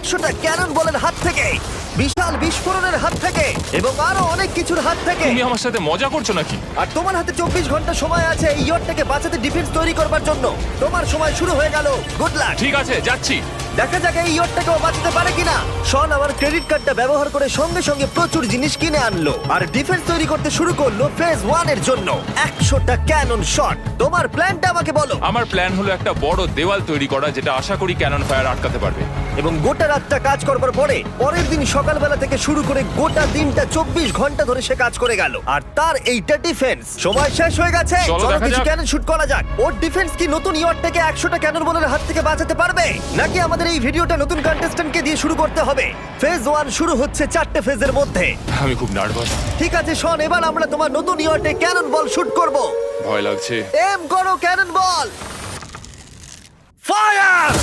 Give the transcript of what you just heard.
100টা Canon বলের হাত থেকে, বিশাল বিস্ফোরণের হাত থেকে এবং আরো অনেক কিছুর হাত থেকে। তুমি আমার সাথে মজা করছো নাকি? আর তোমার হাতে 24 ঘন্টা সময় আছে এই ইয়টটাকে বাঁচাতে, ডিফেন্স তৈরি করবার জন্য। তোমার সময় শুরু হয়ে গেল। Good luck. ঠিক আছে, যাচ্ছি। দেখা যাক এই ইয়টটাকেও বাঁচাতে পারে কিনা। শন আমার ক্রেডিট কার্ডটা ব্যবহার করে সঙ্গে সঙ্গে প্রচুর জিনিস কিনে আনলো আর ডিফেন্স তৈরি করতে শুরু করলো ফেজ 1 এর জন্য। 100টা ক্যানন শট। তোমার প্ল্যানটা আমাকে বলো। আমার প্ল্যান হলো একটা বড় দেওয়াল তৈরি করা, যেটা আশা করি ক্যানন ফায়ার আটকাতে পারবে। এবং গোটা রাতটা কাজ করবার পরে পরের দিন সকালবেলা থেকে শুরু করে গোটা দিনটা 24 ঘন্টা ধরে সে কাজ করে গেল। আর তার এইটা ডিফেন্স। সময় শেষ হয়ে গেছে। চলো দেখা কিছু যাক। ক্যানন শুট করা যাক। ওর ডিফেন্স কি নতুন ইয়টটাকে 100টা ক্যানন বলের হাত থেকে বাঁচাতে পারবে, নাকি আমাদের এই ভিডিওটা নতুন কন্টেস্ট্যান্টকে দিয়ে শুরু করতে হবে? ফেজ 1 শুরু হচ্ছে 4টে ফেজের মধ্যে। আমি খুব নার্ভাস। ঠিক আছে শন, এবার আমরা তোমার নতুন ইয়টে ক্যানন বল শুট করব। ভয় লাগছে। এম করো ক্যানন বল। ফায়ার!